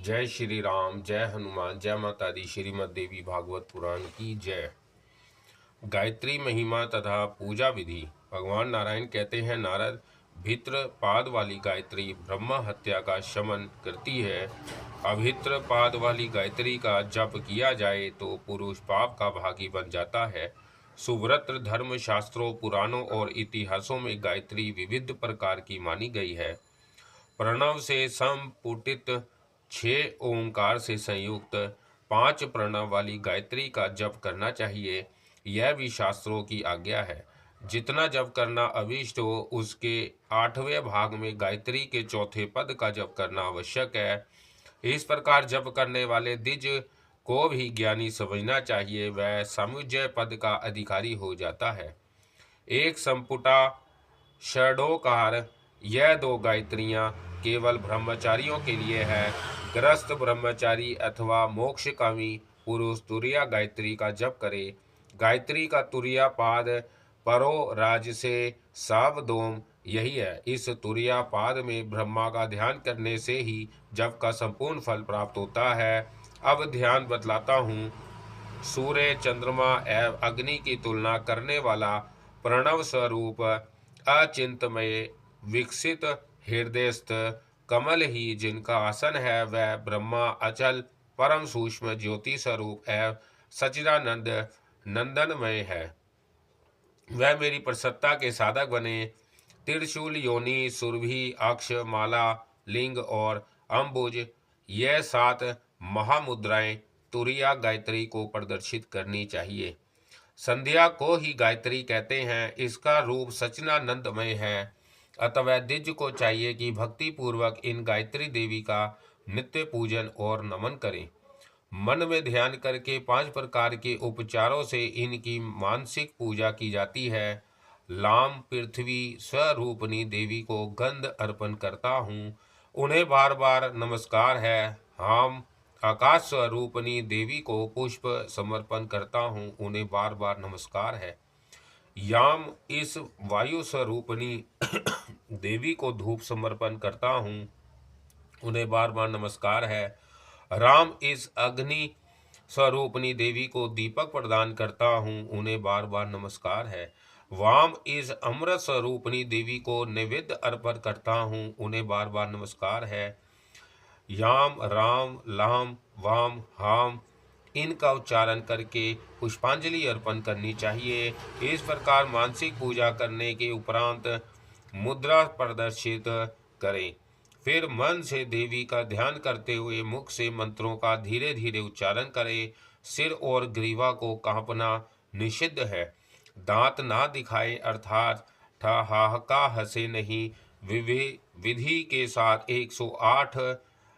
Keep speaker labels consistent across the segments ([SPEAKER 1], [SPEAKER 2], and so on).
[SPEAKER 1] जय श्री राम, जय हनुमान, जय माता दी। श्रीमद् देवी भागवत पुराण की जय। गायत्री महिमा तथा पूजा विधि। भगवान नारायण कहते हैं, नारद, भित्र पाद वाली गायत्री ब्रह्म हत्या का शमन करती है। अभित्र पाद वाली गायत्री का जप किया जाए तो पुरुष पाप का भागी बन जाता है। सुव्रत धर्म शास्त्रों, पुराणों और इतिहासों में गायत्री विविध प्रकार की मानी गई है। प्रणव से संपुटित 6 ओंकार से संयुक्त 5 प्रणव वाली गायत्री का जप करना चाहिए। यह भी शास्त्रों की आज्ञा है। जितना जप करना अभीष्ट हो, उसके 8वें भाग में गायत्री के चौथे पद का जप करना आवश्यक है। इस प्रकार जप करने वाले द्विज को भी ज्ञानी समझना चाहिए। वह सामुज्जय पद का अधिकारी हो जाता है। एक संपुटा षडोकार। यह 2 गायत्रियां केवल ब्रह्मचारियों के लिए है। गृहस्थ ब्रह्मचारी अथवा मोक्षकामी पुरुष तुरिया गायत्री का जप करे। गायत्री का तुरिया पाद परो राज से सावधोम यही है। इस तुरिया पाद में ब्रह्मा का ध्यान करने से ही जप का संपूर्ण फल प्राप्त होता है। अब ध्यान बतलाता हूँ। सूर्य, चंद्रमा एवं अग्नि की तुलना करने वाला प्रणव स्वरूप अचिंतमय विकसित हृदयस्थ कमल ही जिनका आसन है, वह ब्रह्मा अचल परम सूक्ष्म ज्योति स्वरूप एवं सच्चिदानंद नंदनमय है। वह मेरी प्रसन्नता के साधक बने। त्रिशूल, योनि, सुरभि, अक्ष, माला, लिंग और अम्बुज, यह 7 महामुद्राएं तुरिया गायत्री को प्रदर्शित करनी चाहिए। संध्या को ही गायत्री कहते हैं। इसका रूप सच्चिदानंदमय है। अतः द्विज को चाहिए कि भक्ति पूर्वक इन गायत्री देवी का नित्य पूजन और नमन करें। मन में ध्यान करके 5 प्रकार के उपचारों से इनकी मानसिक पूजा की जाती है। लाम पृथ्वी स्वरूपनी देवी को गंध अर्पण करता हूँ, उन्हें बार बार नमस्कार है। हम आकाश स्वरूपनी देवी को पुष्प समर्पण करता हूँ, उन्हें बार बार नमस्कार है। याम इस वायु स्वरूपनी देवी को धूप समर्पण करता हूँ, उन्हें बार बार नमस्कार है। राम इस अग्नि स्वरूपनी देवी को दीपक प्रदान करता हूँ, उन्हें बार बार नमस्कार है। वाम इस अमृत स्वरूपनी देवी को नैवेद्य अर्पण करता हूँ, उन्हें बार बार नमस्कार है। याम, राम, लाम, वाम, हाम, इनका उच्चारण करके पुष्पांजलि अर्पण करनी चाहिए। इस प्रकार मानसिक पूजा करने के उपरांत मुद्रा प्रदर्शित करें। फिर मन से देवी का ध्यान करते हुए मुख से मंत्रों का धीरे धीरे उच्चारण करें। सिर और ग्रीवा को कांपना निषिद्ध है। दांत ना दिखाएं, अर्थात ठहाका हंसे नहीं। विधि के साथ 108,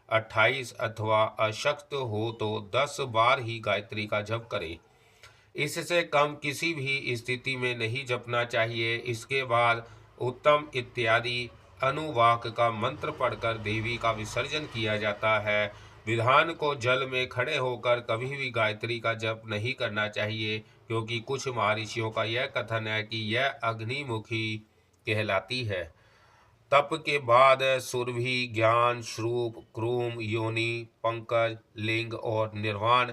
[SPEAKER 1] 28 अथवा अशक्त हो तो 10 बार ही गायत्री का जप करें। इससे कम किसी भी स्थिति में नहीं जपना चाहिए। इसके बाद उत्तम इत्यादि अनुवाक का मंत्र पढ़कर देवी का विसर्जन किया जाता है। विधान को जल में खड़े होकर कभी भी गायत्री का जप नहीं करना चाहिए, क्योंकि कुछ महर्षियों का यह कथन है कि यह अग्निमुखी कहलाती है। तप के बाद सुरभि, ज्ञान, श्रूप, क्रूम, योनि, पंकज, लिंग और निर्वाण,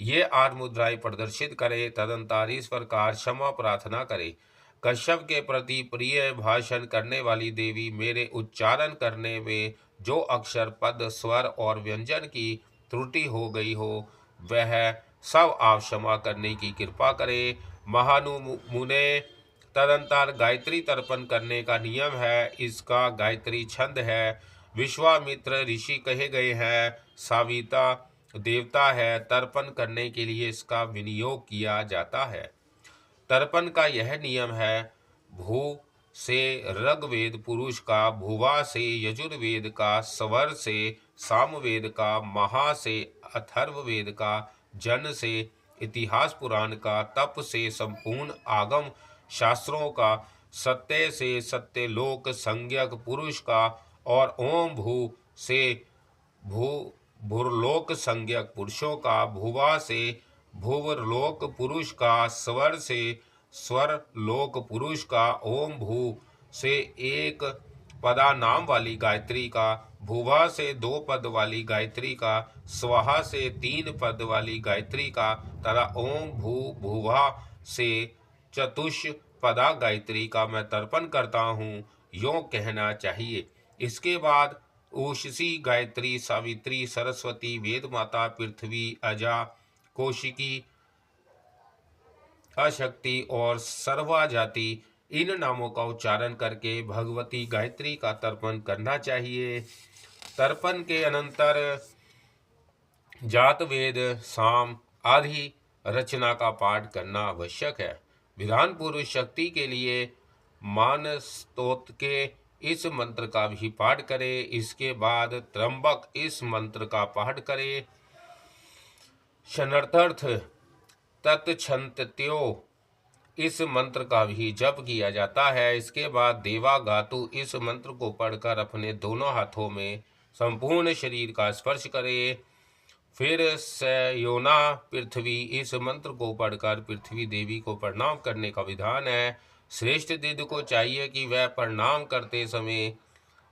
[SPEAKER 1] ये 8 मुद्राएं प्रदर्शित करें। तदंतर इस प्रकार क्षमा प्रार्थना करें। कश्यप के प्रति प्रिय भाषण करने वाली देवी, मेरे उच्चारण करने में जो अक्षर, पद, स्वर और व्यंजन की त्रुटि हो गई हो, वह सब आप क्षमा करने की कृपा करें। महानु मुने, तदंतर गायत्री तर्पण करने का नियम है। इसका गायत्री छंद है। विश्वामित्र ऋषि कहे गए हैं। साविता देवता है। तर्पण करने के लिए इसका विनियोग किया जाता है। तर्पण का यह नियम है। भू से ऋग्वेद पुरुष का, भुवा से यजुर्वेद का, स्वर से सामवेद का, महा से अथर्ववेद का, जन से इतिहास पुराण का, तप से संपूर्ण आगम शास्त्रों का, सत्य से सत्यलोक संज्ञक पुरुष का और ओम भू से भू भूर्लोक संज्ञक पुरुषों का, भुवा से भूवरलोक पुरुष का, स्वर से स्वर लोक पुरुष का, ओम भू से एक पदा नाम वाली गायत्री का, भुवा से 2 पद वाली गायत्री का, स्वाहा से 3 पद वाली गायत्री का तथा ओम भू भुवा से चतुष्पदा गायत्री का मैं तर्पण करता हूँ, यों कहना चाहिए। इसके बाद उषसी, गायत्री, सावित्री, सरस्वती, वेद माता, पृथ्वी, अजा, कौशिकी, अशक्ति और सर्वा जाति, इन नामों का उच्चारण करके भगवती गायत्री का तर्पण करना चाहिए। तर्पण के अनंतर जात, वेद, साम आदि रचना का पाठ करना आवश्यक है। विधान पुरुष शक्ति के लिए मान स्तोत्र के इस मंत्र का भी पाठ करे। इसके बाद त्र्यंबक इस मंत्र का पाठ करे। शनर्थर्थ तत्छंत्यो इस मंत्र का भी जप किया जाता है। इसके बाद देवा गातु इस मंत्र को पढ़कर अपने दोनों हाथों में संपूर्ण शरीर का स्पर्श करे। फिर सयोना पृथ्वी इस मंत्र को पढ़कर पृथ्वी देवी को प्रणाम करने का विधान है। श्रेष्ठ दीद को चाहिए कि वह प्रणाम करते समय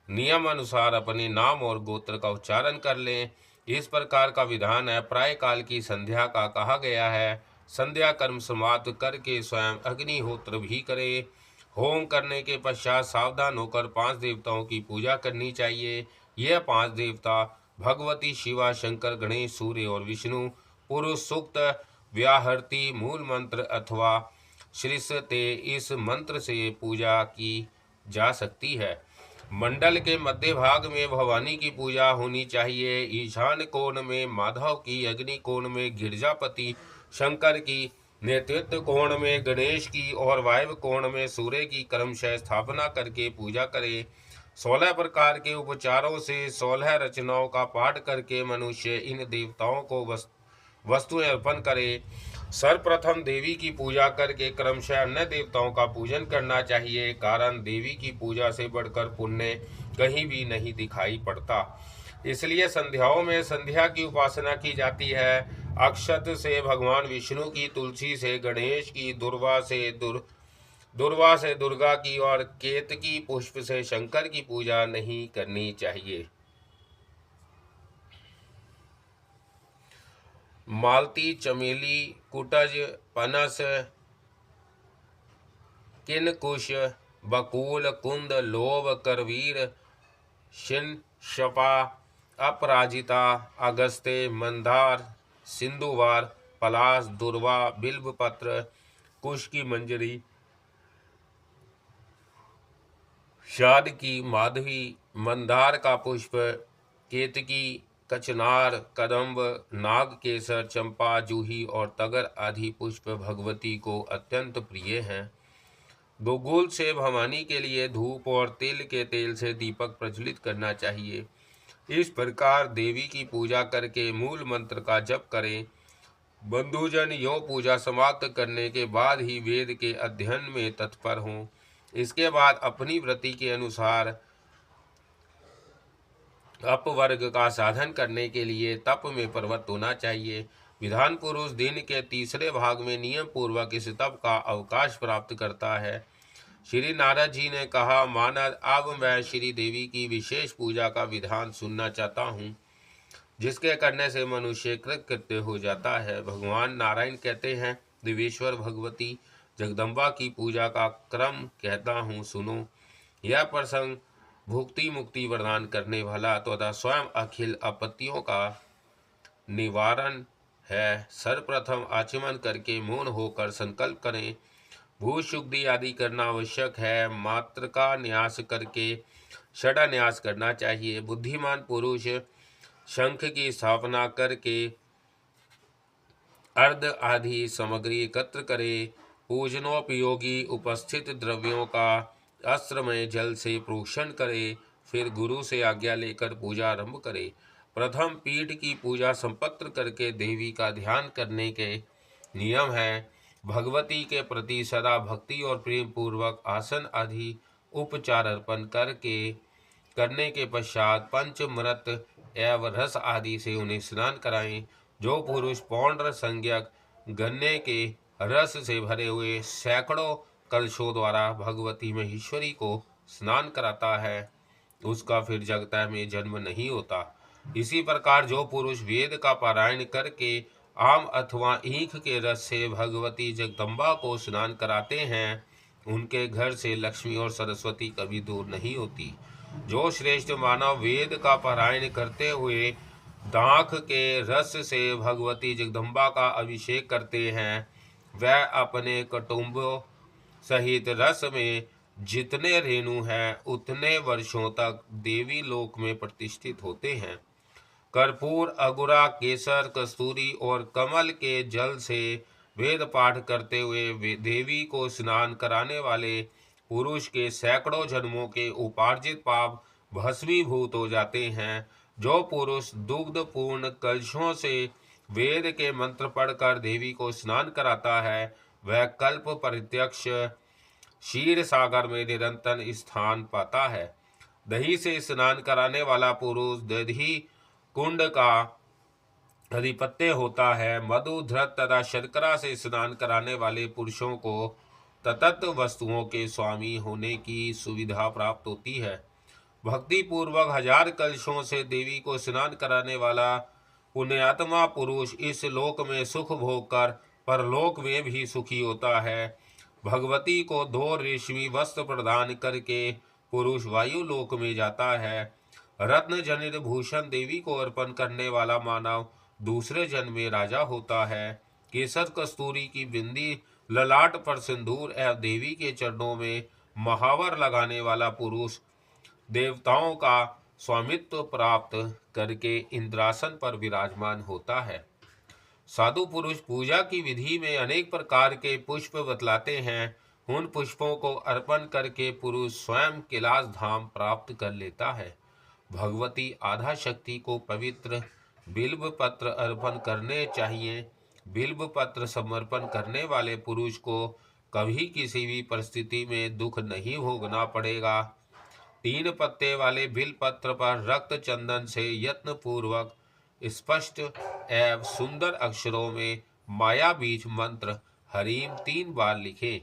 [SPEAKER 1] नियम अनुसार अपने नाम और गोत्र का उच्चारण कर लें। इस प्रकार का विधान है। प्राय काल की संध्या का कहा गया है। संध्या कर्म समाप्त करके स्वयं अग्निहोत्र भी करे। होम करने के पश्चात सावधान होकर 5 देवताओं की पूजा करनी चाहिए। यह 5 देवता भगवती, शिवा, शंकर, गणेश, सूर्य और विष्णु। पुरुष सूक्त, व्याहृति, मूल मंत्र अथवा श्रीसते इस मंत्र से पूजा की जा सकती है। मंडल के मध्य भाग में भवानी की पूजा होनी चाहिए। ईशान कोण में माधव की, अग्नि कोण में गिरजापति शंकर की, नेतृत्व कोण में गणेश की और वायव्य कोण में सूर्य की क्रमशः स्थापना करके पूजा करें। 16 प्रकार के उपचारों से 16 रचनाओं का पाठ करके मनुष्य इन देवताओं को वस्तुएं अर्पण करे। सर्वप्रथम देवी की पूजा करके क्रमशः अन्य देवताओं का पूजन करना चाहिए। कारण देवी की पूजा से बढ़कर पुण्य कहीं भी नहीं दिखाई पड़ता। इसलिए संध्याओं में संध्या की उपासना की जाती है। अक्षत से भगवान विष्णु की, तुलसी से गणेश की, दुर्वा से दुर्गा की और केतकी पुष्प से शंकर की पूजा नहीं करनी चाहिए। मालती, चमेली, कुटज, पनस, किनकुश, बकुल, कुंद, लोभ, करवीर, शपा, अपराजिता, अगस्ते, मंदार, सिंधुवार, पलाश, दुर्वा, बिल्वपत्र, कुश की मंजरी, शाद की, माधवी, मंदार का पुष्प, केतकी, कचनार, कदम्ब, नाग केसर, चंपा, जूही और तगर आदि पुष्प भगवती को अत्यंत प्रिय हैं। गोगुल से भवानी के लिए धूप और तिल के तेल से दीपक प्रज्वलित करना चाहिए। इस प्रकार देवी की पूजा करके मूल मंत्र का जप करें। बंधुजन यों पूजा समाप्त करने के बाद ही वेद के अध्ययन में तत्पर हों। इसके बाद अपनी व्रति के अनुसार अपवर्ग का साधन करने के लिए तप में प्रवृत्त होना चाहिए। विधान पुरुष दिन के तीसरे भाग में नियम पूर्वक इस तप का अवकाश प्राप्त करता है। श्री नारद जी ने कहा, मानद, अब मैं श्री देवी की विशेष पूजा का विधान सुनना चाहता हूँ, जिसके करने से मनुष्य कृतकृत्य हो जाता है। भगवान नारायण कहते हैं, देवेश्वर भगवती जगदम्बा की पूजा का क्रम कहता हूँ, सुनो। यह प्रसंग भुक्ति मुक्ति प्रदान करने वाला तथा स्वयं अखिल आपत्तियों का निवारण है। सर्वप्रथम आचमन करके मौन होकर संकल्प करें। भूत शुद्धि आदि करना आवश्यक है। मात्र का न्यास करके षडान्यास करना चाहिए। बुद्धिमान पुरुष शंख की स्थापना करके अर्ध आदि सामग्री एकत्र करे। पूजनोपयोगी उपस्थित द्रव्यों का अस्त्र में जल से प्रोक्षण करे। फिर गुरु से आज्ञा लेकर पूजा आरंभ करे। प्रथम पीठ की पूजा संपन्न करके देवी का ध्यान करने के नियम है। भगवती के प्रति सदा भक्ति और प्रेम पूर्वक आसन आदि उपचार अर्पण करने के पश्चात पंचमृत एवं रस आदि से उन्हें स्नान कराएं। जो पुरुष पौंड्र संज्ञक गन्ने के रस से भरे हुए सैकड़ों कलशों द्वारा भगवती महेश्वरी को स्नान कराता है, उसका फिर जगत में जन्म नहीं होता। इसी प्रकार जो पुरुष वेद का पारायण करके आम अथवा ईख के रस से भगवती जगदम्बा को स्नान कराते हैं, उनके घर से लक्ष्मी और सरस्वती कभी दूर नहीं होती। जो श्रेष्ठ मानव वेद का पारायण करते हुए दाख के रस से भगवती जगदम्बा का अभिषेक करते हैं, वह अपने कुटुंबों सहित रस में जितने रेणु हैं उतने वर्षों तक देवी लोक में प्रतिष्ठित होते हैं। कर्पूर, अगुरा, केसर, कस्तूरी और कमल के जल से वेद पाठ करते हुए देवी को स्नान कराने वाले पुरुष के सैकड़ों जन्मों के उपार्जित पाप भस्मीभूत हो जाते हैं। जो पुरुष दुग्ध पूर्ण कलशों से वेद के मंत्र पढ़कर देवी को स्नान कराता है, वह कल्प प्रत्यक्ष क्षीर सागर में निरंतर स्थान पाता है। दही से स्नान कराने वाला पुरुष दधी कुंड का अधिपत्य होता है। मधु, धृत तथा शर्करा से स्नान कराने वाले पुरुषों को तत्त वस्तुओं के स्वामी होने की सुविधा प्राप्त होती है। भक्ति पूर्वक 1000 कलशों से देवी को स्नान कराने वाला पुण्यात्मा पुरुष इस लोक में सुख भोग कर परलोक में भी सुखी होता है। भगवती को 2 रेशमी वस्त्र प्रदान करके पुरुष वायु लोक में जाता है। रत्न जनित भूषण देवी को अर्पण करने वाला मानव दूसरे जन्म में राजा होता है। केसर कस्तूरी की बिंदी, ललाट पर सिंदूर एवं देवी के चरणों में महावर लगाने वाला पुरुष देवताओं का स्वामित्व प्राप्त करके इंद्रासन पर विराजमान होता है। साधु पुरुष पूजा की विधि में अनेक प्रकार के पुष्प बतलाते हैं। उन पुष्पों को अर्पण करके पुरुष स्वयं कैलाश धाम प्राप्त कर लेता है। भगवती आधा शक्ति को पवित्र बिल्व पत्र अर्पण करने चाहिए। बिल्व पत्र समर्पण करने वाले पुरुष को कभी किसी भी परिस्थिति में दुख नहीं भोगना पड़ेगा। 3 पत्ते वाले बिल पत्र पर रक्त चंदन से यत्न पूर्वक स्पष्ट एवं सुंदर अक्षरों में माया बीज मंत्र हरीम 3 बार लिखे।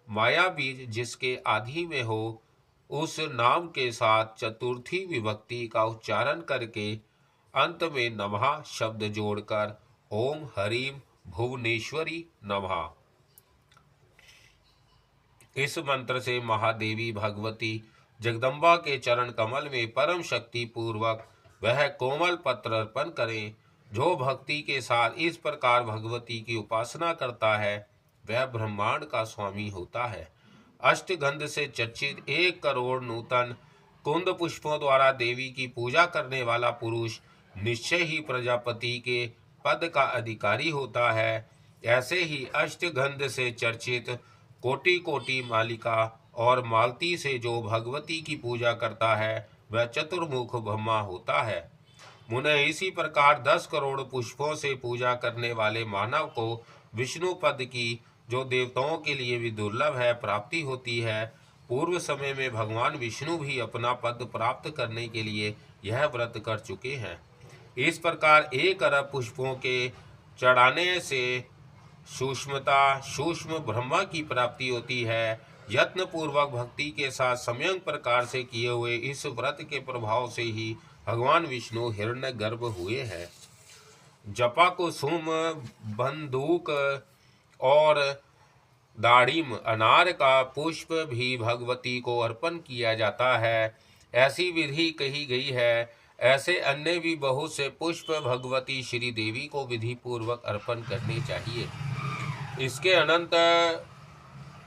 [SPEAKER 1] माया बीज जिसके आदि में हो, उस नाम के साथ चतुर्थी विभक्ति का उच्चारण करके अंत में नमः शब्द जोड़कर ओम हरीम भुवनेश्वरी नमः, इस मंत्र से महादेवी भगवती जगदम्बा के चरण कमल में परम शक्ति पूर्वक वह कोमल पत्र अर्पण करें। जो भक्ति के साथ इस प्रकार भगवती की उपासना करता है, वह ब्रह्मांड का स्वामी होता है। अष्टगंध से चर्चित 1 करोड़ नूतन कुंद पुष्पों द्वारा देवी की पूजा करने वाला पुरुष निश्चय ही प्रजापति के पद का अधिकारी होता है। ऐसे ही अष्टगंध से चर्चित कोटि कोटि मालिका और मालती से जो भगवती की पूजा करता है, वह चतुर्मुख ब्रह्मा होता है। मुने इसी प्रकार 10 करोड़ पुष्पों से पूजा करने वाले मानव को विष्णु पद की, जो देवताओं के लिए भी दुर्लभ है, प्राप्ति होती है। पूर्व समय में भगवान विष्णु भी अपना पद प्राप्त करने के लिए यह व्रत कर चुके हैं। इस प्रकार 1 अरब पुष्पों के चढ़ाने से सूक्ष्म ब्रह्मा की प्राप्ति होती है। यत्न पूर्वक भक्ति के साथ सम्यक प्रकार से किए हुए इस व्रत के प्रभाव से ही भगवान विष्णु हिरण्यगर्भ हुए हैं। जपा कुसुम, बंदूक और दाड़िम अनार का पुष्प भी भगवती को अर्पण किया जाता है, ऐसी विधि कही गई है। ऐसे अन्य भी बहुत से पुष्प भगवती श्री देवी को विधि पूर्वक अर्पण करने चाहिए। इसके अनंत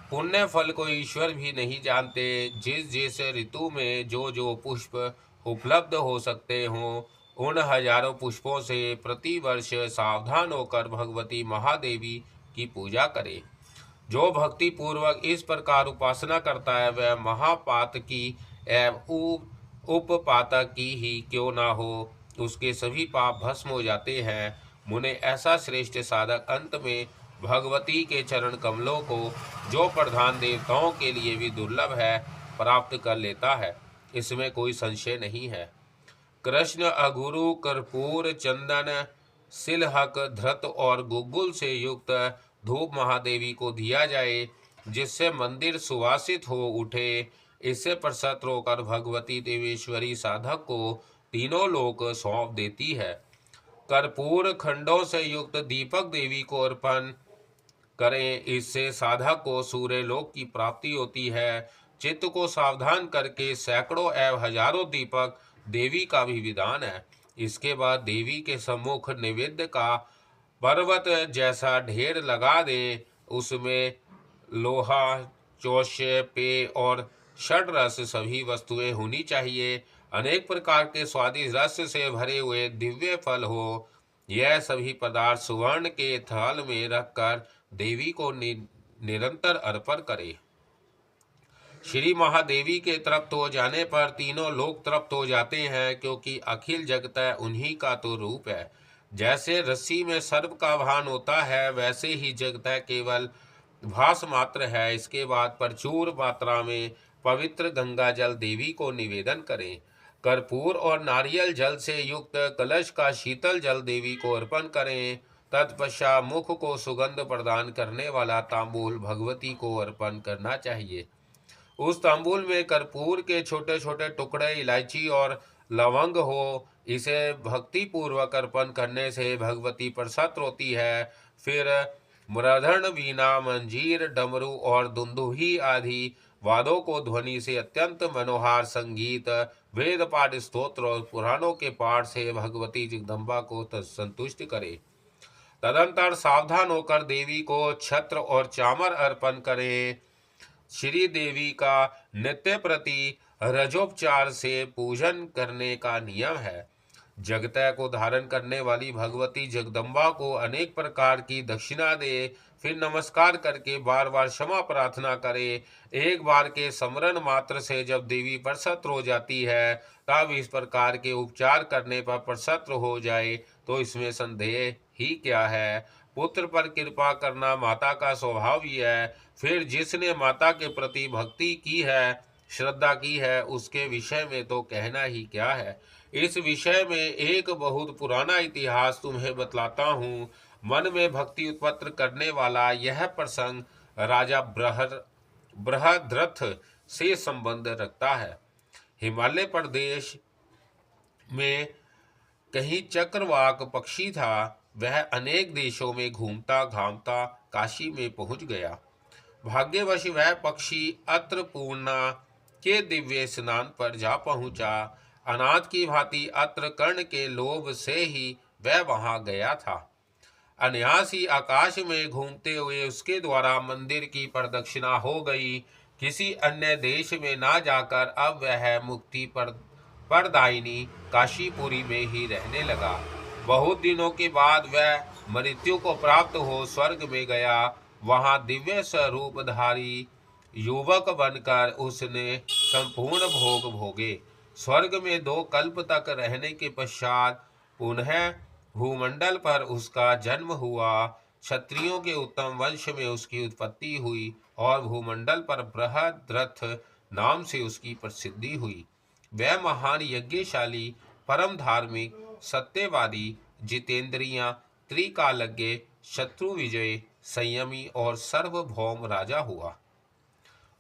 [SPEAKER 1] पुण्य फल को ईश्वर भी नहीं जानते। जिस जिस ऋतु में जो जो पुष्प उपलब्ध हो सकते हों, उन हजारों पुष्पों से प्रतिवर्ष सावधान होकर भगवती महादेवी की पूजा करें। जो भक्ति पूर्वक इस प्रकार उपासना करता है, वह महापात की एवं उपपातक की ही क्यों ना हो, उसके सभी पाप भस्म हो जाते हैं। मुने ऐसा श्रेष्ठ साधक अंत में भगवती के चरण कमलों को, जो प्रधान देवताओं के लिए भी दुर्लभ है, प्राप्त कर लेता है, इसमें कोई संशय नहीं है। कृष्ण अगुरु कर्पूर चंदन सिलहक धृत और गुग्गुल से युक्त धूप महादेवी को दिया जाए, जिससे मंदिर सुवासित हो उठे। इससे प्रसन्न होकर भगवती देवेश्वरी साधक को तीनों लोक सौंप देती है। कर्पूर खंडों से युक्त दीपक देवी को अर्पण करें, इससे साधक को सूर्य लोक की प्राप्ति होती है। चित्त को सावधान करके सैकड़ों एवं हजारों दीपक देवी का भी विधान है। इसके बाद देवी के सम्मुख नैवेद्य का पर्वत जैसा ढेर लगा दें। उसमें लोहा, चौष्य, पेय और षड रस सभी वस्तुएं होनी चाहिए। अनेक प्रकार के स्वादिष्ट रस से भरे हुए दिव्य फल हो। यह सभी पदार्थ सुवर्ण के थाल में रखकर देवी को निरंतर अर्पण करे। श्री महादेवी के तृप्त हो जाने पर तीनों लोग तृप्त हो जाते हैं, क्योंकि अखिल जगत उन्हीं का तो रूप है। जैसे रस्सी में सर्प का भान होता है, वैसे ही जगत केवल भास मात्र है। इसके बाद प्रचुर मात्रा में पवित्र गंगा जल देवी को निवेदन करें। कर्पूर और नारियल जल से युक्त कलश का शीतल जल देवी को अर्पण करें। तत्पश्चात मुख को सुगंध प्रदान करने वाला तांबूल भगवती को अर्पण करना चाहिए। उस तांबूल में कर्पूर के छोटे छोटे टुकड़े, इलायची और लवंग हो। इसे भक्ति पूर्वक अर्पण करने से भगवती प्रसन्न होती है। फिर मृदंग, वीणा, मंजीर, डमरू और दुंदुही आदि वाद्यों को ध्वनि से अत्यंत मनोहर संगीत, वेद पाठ, स्तोत्र और पुराणों के पाठ से भगवती जगदम्बा को संतुष्ट करे। तदंतर सावधान होकर देवी को छत्र और चामर अर्पण करें। श्री देवी का नित्य प्रति रजोपचार से पूजन करने का नियम है। जगत को धारण करने वाली भगवती जगदम्बा को अनेक प्रकार की दक्षिणा दे, फिर नमस्कार करके बार बार क्षमा प्रार्थना करे। एक बार के स्मरण मात्र से जब देवी प्रसन्न हो जाती है, तब इस प्रकार के उपचार करने पर प्रसन्न हो जाए तो इसमें संदेह ही क्या है। पुत्र पर कृपा करना माता का स्वभाव ही है। फिर जिसने माता के प्रति भक्ति की है, श्रद्धा की है, उसके विषय में तो कहना ही क्या है। इस विषय में एक बहुत पुराना इतिहास तुम्हें बतलाता हूँ। मन में भक्ति उत्पन्न करने वाला यह प्रसंग राजा बृहद्रथ से संबंध रखता है। हिमालय प्रदेश में कहीं चक्रवाक पक्षी था। वह अनेक देशों में घूमता घामता काशी में पहुंच गया। भाग्यवश वह पक्षी अत्रपूर्णा के दिव्य स्नान पर जा पहुंचा। अनाथ की भांति अत्र कर्ण के लोभ से ही वह वहां गया था। अनायास ही आकाश में घूमते हुए उसके द्वारा मंदिर की प्रदक्षिणा हो गई। किसी अन्य देश में ना जाकर अब वह मुक्ति परदायिनी काशीपुरी में ही रहने लगा। बहुत दिनों के बाद वह मृत्यु को प्राप्त हो स्वर्ग में गया। वहां दिव्य स्वरूपधारी युवक बनकर उसने संपूर्ण भोग भोगे। स्वर्ग में 2 कल्प तक रहने के पश्चात पुनः भूमंडल पर उसका जन्म हुआ। क्षत्रियों के उत्तम वंश में उसकी उत्पत्ति हुई और भूमंडल पर बृहद्रथ नाम से उसकी प्रसिद्धि हुई। वह महान यज्ञशाली, परम धार्मिक, सत्यवादी, जितेंद्रिया, त्रिकालज्ञ, शत्रु विजय, संयमी और सर्वभौम राजा हुआ।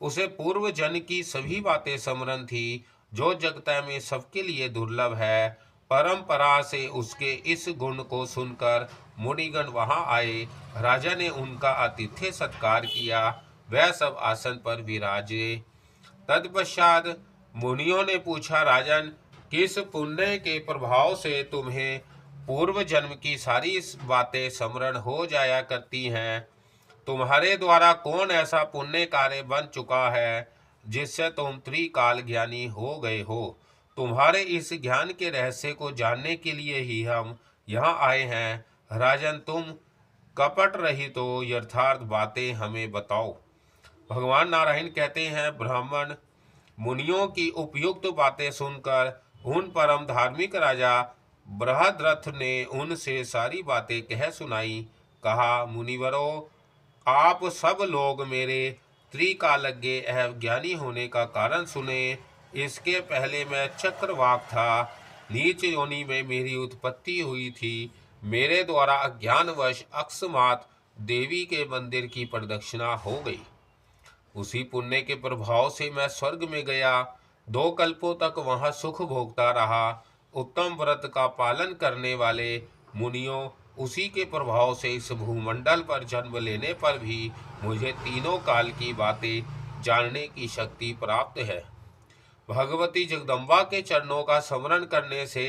[SPEAKER 1] उसे पूर्व जन की सभी बातें स्मरण थी, जो जगत में सबके लिए दुर्लभ है। परंपरा से उसके इस गुण को सुनकर मुनिगण वहां आए। राजा ने उनका आतिथ्य सत्कार किया। वह सब आसन पर विराजे। तत्पश्चात मुनियों ने पूछा, राजन, किस पुण्य के प्रभाव से तुम्हें पूर्व जन्म की सारी बातें स्मरण हो जाया करती हैं? तुम्हारे द्वारा कौन ऐसा पुण्य कार्य बन चुका है जिससे तुम त्रिकाल ज्ञानी हो गए हो? तुम्हारे इस ज्ञान के रहस्य को जानने के लिए ही हम यहाँ आए हैं। राजन, तुम कपट रहित हो, यथार्थ बातें हमें बताओ। भगवान नारायण कहते हैं, ब्राह्मण मुनियों की उपयुक्त बातें सुनकर उन परम धार्मिक राजा बृहद्रथ ने उनसे सारी बातें कह सुनाई। कहा, मुनिवरों, आप सब लोग मेरे त्रिकालज्ञ एवं ज्ञानी होने का कारण सुने। इसके पहले मैं चक्रवाक था। नीच योनि में मेरी उत्पत्ति हुई थी। मेरे द्वारा अज्ञानवश अकस्मात देवी के मंदिर की प्रदक्षिणा हो गई। उसी पुण्य के प्रभाव से मैं स्वर्ग में गया, 2 कल्पों तक वहां सुख भोगता रहा। उत्तम व्रत का पालन करने वाले मुनियों, उसी के प्रभाव से इस भूमंडल पर जन्म लेने पर भी मुझे तीनों काल की बातें जानने की शक्ति प्राप्त है। भगवती जगदम्बा के चरणों का स्मरण करने से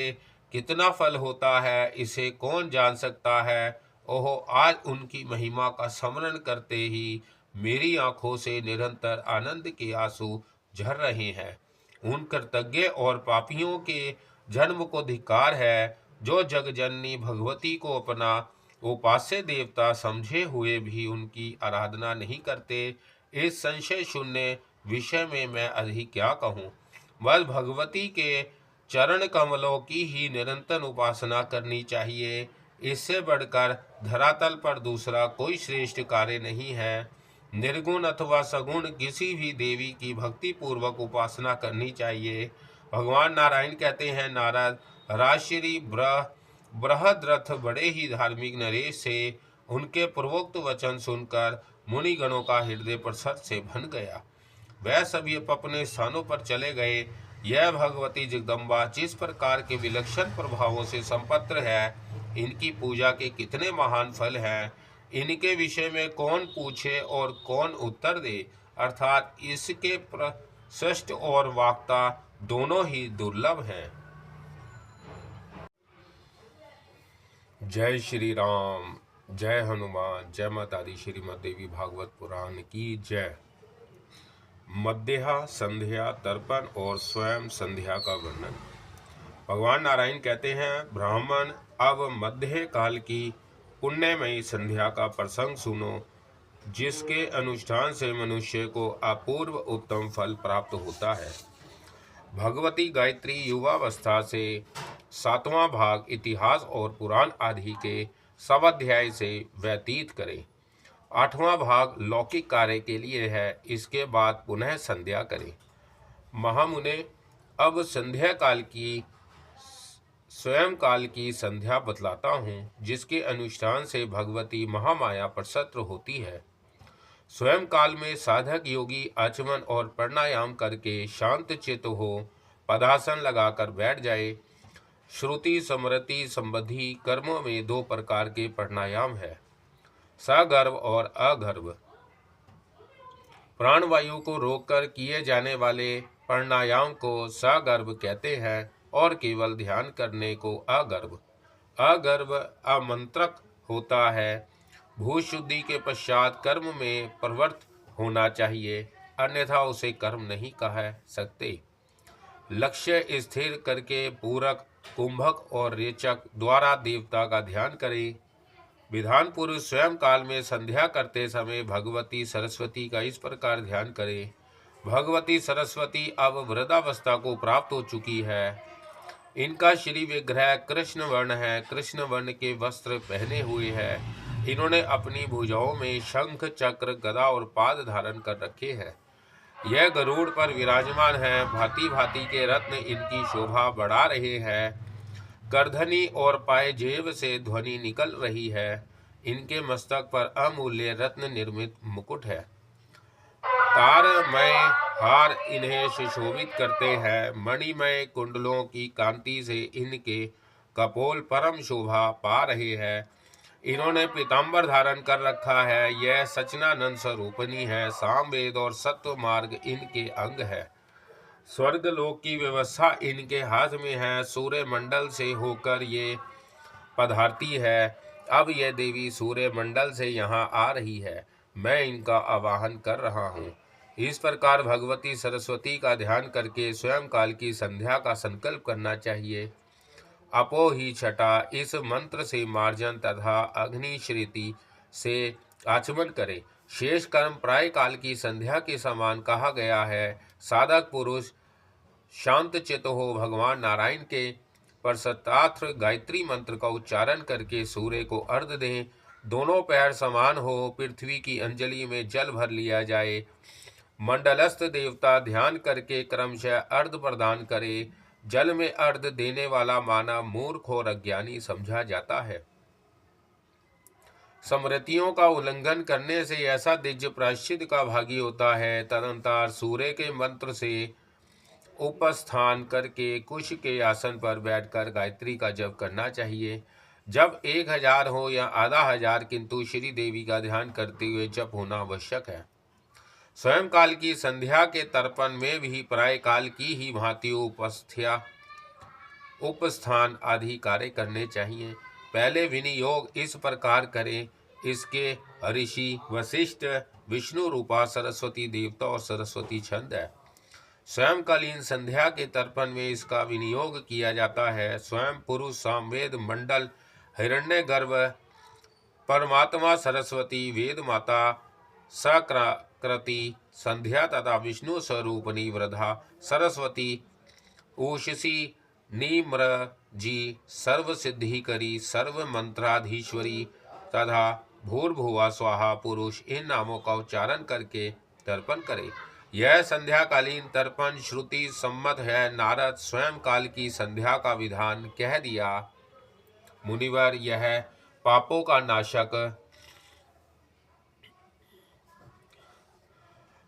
[SPEAKER 1] कितना फल होता है, इसे कौन जान सकता है। ओहो, आज उनकी महिमा का स्मरण करते ही मेरी आंखों से निरंतर आनंद के आंसू झर रहे हैं। उन कृतज्ञ और पापियों के जन्म को धिक्कार है, जो जगजननी भगवती को अपना उपास्य देवता समझे हुए भी उनकी आराधना नहीं करते। इस संशय शून्य विषय में मैं अधिक क्या कहूँ। बस भगवती के चरण कमलों की ही निरंतर उपासना करनी चाहिए। इससे बढ़कर धरातल पर दूसरा कोई श्रेष्ठ कार्य नहीं है। निर्गुण अथवा सगुण किसी भी देवी की भक्ति पूर्वक उपासना करनी चाहिए। भगवान नारायण कहते हैं, नारद, राजश्री बृहद्रथ बड़े ही धार्मिक नरेश से उनके पूर्वोक्त वचन सुनकर मुनिगणों का हृदय प्रसन्न से भन गया। वह सभी अपने स्थानों पर चले गए। यह भगवती जगदम्बा जिस प्रकार के विलक्षण प्रभावों से संपन्न है, इनकी पूजा के कितने महान फल हैं, इनके विषय में कौन पूछे और कौन उत्तर दे। अर्थात इसके प्रशस्त और वाक्ता दोनों ही दुर्लभ हैं। जय श्री राम, जय हनुमान, जय माता दी। श्रीमद् देवी भागवत पुराण की जय। मध्या, संध्या, तर्पण और स्वयं संध्या का वर्णन। भगवान नारायण कहते हैं, ब्राह्मण, अब मध्य काल की पुण्यमयी संध्या का प्रसंग सुनो, जिसके अनुष्ठान से मनुष्य को अपूर्व उत्तम फल प्राप्त होता है। भगवती गायत्री युवावस्था से 7वां भाग इतिहास और पुराण आदि के सब अध्याय से व्यतीत करें। 8वां भाग लौकिक कार्य के लिए है, इसके बाद पुनः संध्या करें। महामुने, अब संध्या काल की स्वयं काल की संध्या बतलाता हूँ, जिसके अनुष्ठान से भगवती महामाया प्रसन्न होती है। स्वयं काल में साधक योगी आचमन और प्राणायाम करके शांत चित्त हो पदासन लगाकर बैठ जाए। श्रुति स्मृति संबंधी कर्मों में 2 प्रकार के प्राणायाम है, सगर्भ और अगर्भ। प्राणवायु को रोककर किए जाने वाले प्राणायाम को सगर्भ कहते हैं और केवल ध्यान करने को अगर्भ। अगर्भ आमंत्रक होता है। भूशुद्धि के पश्चात कर्म में प्रवृत्त होना चाहिए, अन्यथा उसे कर्म नहीं कह सकते। लक्ष्य स्थिर करके पूरक, कुंभक और रेचक द्वारा देवता का ध्यान करें। विधान पुरुष स्वयं काल में संध्या करते समय भगवती सरस्वती का इस प्रकार ध्यान करें। भगवती सरस्वती अब वृद्धावस्था को प्राप्त हो चुकी है। इनका श्री विग्रह कृष्ण वर्ण है, कृष्ण वर्ण के वस्त्र पहने हुए है। इन्होंने अपनी भुजाओं में शंख, चक्र, गदा और पाद धारण कर रखे हैं। यह गरुड़ पर विराजमान है। भांति भांति के रत्न इनकी शोभा बढ़ा रहे हैं। करधनी और पायजेब से ध्वनि निकल रही है। इनके मस्तक पर अमूल्य रत्न निर्मित मुकुट है। तारमय हार इन्हें सुशोभित करते हैं। मणिमय कुंडलों की कांति से इनके कपोल परम शोभा पा रहे हैं। इन्होंने पीताम्बर धारण कर रखा है। यह सच्चिदानंद स्वरूपिणी है। सामवेद और सत्व मार्ग इनके अंग है। स्वर्ग लोक की व्यवस्था इनके हाथ में है। सूर्य मंडल से होकर ये पधारती है। अब यह देवी सूर्य मंडल से यहाँ आ रही है। मैं इनका आवाहन कर रहा हूँ। इस प्रकार भगवती सरस्वती का ध्यान करके स्वयं काल की संध्या का संकल्प करना चाहिए। अपो ही छठा, इस मंत्र से मार्जन तथा अग्नि श्रुति से आचमन करे। शेष कर्म प्राय काल की संध्या के समान कहा गया है। साधक पुरुष शांत चित्त हो भगवान नारायण के परसतात्र गायत्री मंत्र का उच्चारण करके सूर्य को अर्घ दें। दोनों पैर समान हो, पृथ्वी की अंजलि में जल भर लिया जाए। मंडलस्थ देवता ध्यान करके क्रमशः अर्घ प्रदान करे। जल में अर्घ देने वाला मानव मूर्ख और अज्ञानी समझा जाता है। स्मृतियों का उल्लंघन करने से ऐसा द्विज प्रायश्चित का भागी होता है। तदनंतर सूर्य के मंत्र से उपस्थान करके कुश के आसन पर बैठकर गायत्री का जप करना चाहिए। जब 1000 हो या आधा हजार, किंतु श्री देवी का ध्यान करते हुए जप होना आवश्यक है। स्वयं काल की संध्या के तर्पण में भी प्राय काल की ही भांति उपस्थान आदि कार्य करने चाहिए। पहले विनियोग इस प्रकार करें। इसके ऋषि वशिष्ठ, विष्णु रूपा सरस्वती देवता और सरस्वती छंद है। स्वयंकालीन संध्या के तर्पण में इसका विनियोग किया जाता है। स्वयं पुरुष सामवेद मंडल हिरण्यगर्भ परमात्मा सरस्वती वेद माता सकृति संध्या तथा विष्णु स्वरूपणी वृद्धा सरस्वती उषसी निम्रजी सर्व सिद्धिकरी सर्व मंत्राधीश्वरी तथा भूर्भुवा स्वाहा पुरुष इन नामों का उच्चारण करके तर्पण करे। यह संध्याकालीन तर्पण श्रुति सम्मत है। नारद स्वयं काल की संध्या का विधान कह दिया। मुनिवर, यह पापों का नाशक,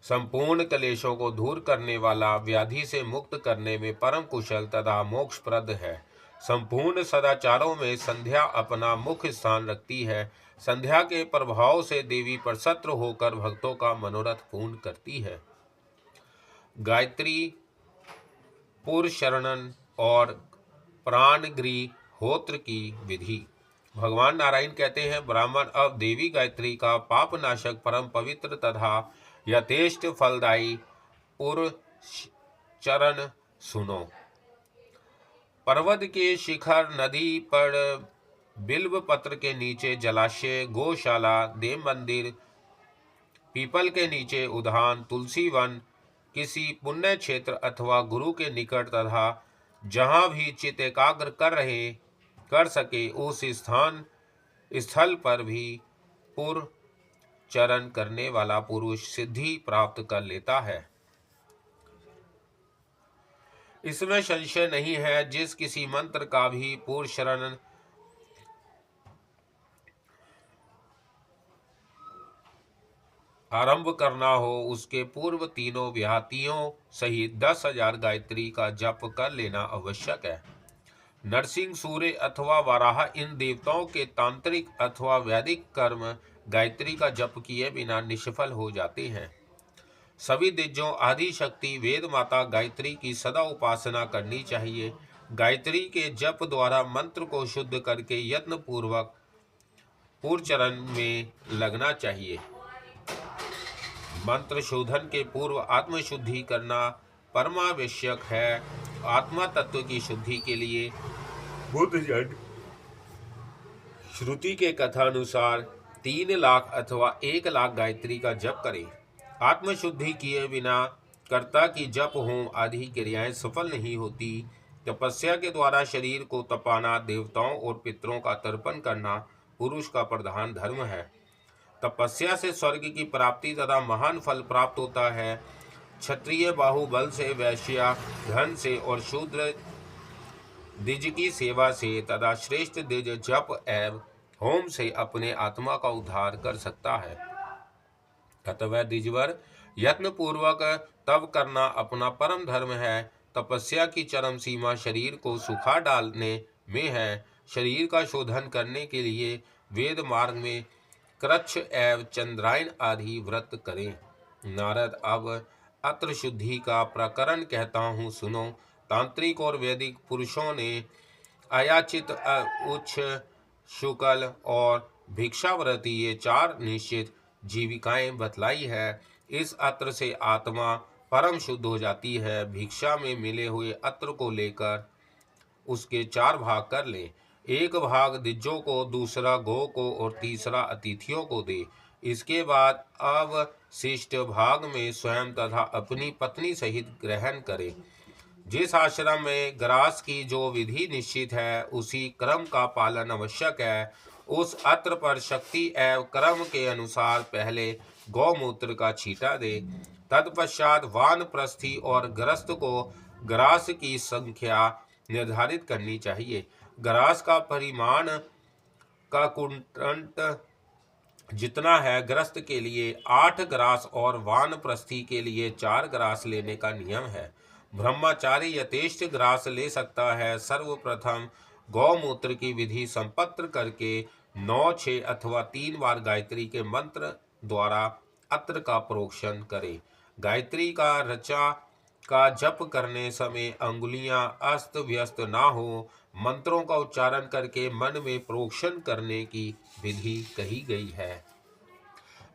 [SPEAKER 1] संपूर्ण क्लेशों को दूर करने वाला, व्याधि से मुक्त करने में परम कुशल तथा मोक्षप्रद है। संपूर्ण सदाचारों में संध्या अपना मुख्य स्थान रखती है। संध्या के प्रभाव से देवी प्रसन्न होकर भक्तों का मनोरथ पूर्ण करती है। गायत्री पुरशरणन और प्राणगृहोत्र की विधि। भगवान नारायण कहते हैं, ब्राह्मण अब देवी गायत्री का पापनाशक परम पवित्र तथा यथेष्ट फलदायी पुरचरण सुनो। पर्वत के शिखर, नदी पर, बिल्व पत्र के नीचे जलाशय, गौशाला, देव मंदिर, पीपल के नीचे उद्यान, तुलसी वन, किसी पुण्य क्षेत्र अथवा गुरु के निकट तथा जहाँ भी चित्त एकाग्र कर सके उस स्थल पर भी पुरचरण करने वाला पुरुष सिद्धि प्राप्त कर लेता है। इसमें संशय नहीं है। जिस किसी मंत्र का भी पुरचरण आरंभ करना हो, उसके पूर्व तीनों व्याहतियों सहित 10,000 गायत्री का जप कर लेना आवश्यक है। नरसिंह, सूर्य अथवा वाराह इन देवताओं के तांत्रिक अथवा वैदिक कर्म गायत्री का जप किए बिना निष्फल हो जाते हैं। सभी दिग्गजों आदि शक्ति वेद माता गायत्री की सदा उपासना करनी चाहिए। गायत्री के जप द्वारा मंत्र को शुद्ध करके यत्न पूर्वक पुरचरण में लगना चाहिए। मंत्र शोधन के पूर्व आत्मशुद्धि करना परमावश्यक है। आत्मा तत्व की शुद्धि के लिए बुद्ध जन श्रुति के कथानुसार 3 लाख अथवा 1 लाख गायत्री का जप करें। आत्मशुद्धि किए बिना कर्ता की जप होम आदि क्रियाएं सफल नहीं होती। तपस्या के द्वारा शरीर को तपाना, देवताओं और पितरों का तर्पण करना पुरुष का प्रधान धर्म है। तपस्या से स्वर्ग की प्राप्ति तथा महान फल प्राप्त होता है। क्षत्रिय बाहुबल से, वैश्य धन से और शूद्र द्विज की सेवा से तथा श्रेष्ठ द्विज जप एवं होम से अपने आत्मा का उद्धार कर सकता है। अतः द्विजवर यत्न पूर्वक तप करना अपना परम धर्म है। तपस्या की चरम सीमा शरीर को सुखा डालने में है। शरीर का शोधन करने के लिए वेद मार्ग में कृच्छ एवं चंद्रायन आदि व्रत करें। नारद, अब अत्र शुद्धि का प्रकरण कहता हूँ, सुनो। तांत्रिक और वैदिक पुरुषों ने अयाचित, उच्च, शुक्ल और भिक्षाव्रती ये 4 निश्चित जीविकाएं बतलाई है। इस अत्र से आत्मा परम शुद्ध हो जाती है। भिक्षा में मिले हुए अत्र को लेकर उसके 4 भाग कर ले। एक भाग द्विजों को, दूसरा गौ को और तीसरा अतिथियों को दे। इसके बाद अवशिष्ट भाग में स्वयं तथा अपनी पत्नी सहित ग्रहण करे। जिस आश्रम में ग्रास की जो विधि निश्चित है उसी क्रम का पालन आवश्यक है। उस अत्र पर शक्ति एवं क्रम के अनुसार पहले गौमूत्र का छींटा दे। तत्पश्चात वानप्रस्थी और गृहस्थ को ग्रास की संख्या निर्धारित करनी चाहिए। ग्रास का परिमाण का कुंटल जितना है ग्रस्त के लिए 8 ग्रास और वानप्रस्थी के लिए 4 ग्रास लेने का नियम है। ब्रह्मचारी यथेष्ट ग्रास ले सकता है। सर्वप्रथम गौमूत्र की विधि संपत्र करके 9, 6 अथवा 3 बार गायत्री के मंत्र द्वारा अत्र का प्रोक्षण करे। गायत्री का रचा का जप करने समय अंगुलियां अस्त व्यस्त ना हो, मंत्रों का उच्चारण करके मन में प्रोक्षण करने की विधि कही गई है।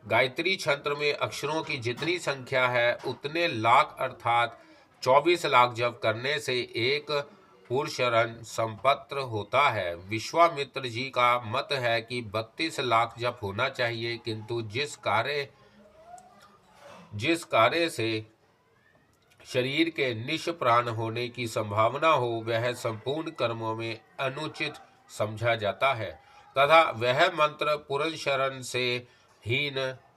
[SPEAKER 1] गायत्री छंत्र में अक्षरों की जितनी संख्या है उतने लाख अर्थात 24 लाख जप करने से एक पुरुषरण संपत्र होता है। विश्वामित्र जी का मत है कि 32 लाख जप होना चाहिए, किंतु जिस कार्य से शरीर के निष्प्राण होने की संभावना हो वह संपूर्ण कर्मों में अनुचित समझा जाता है तथा वह मंत्र पुरस्चरण से हीन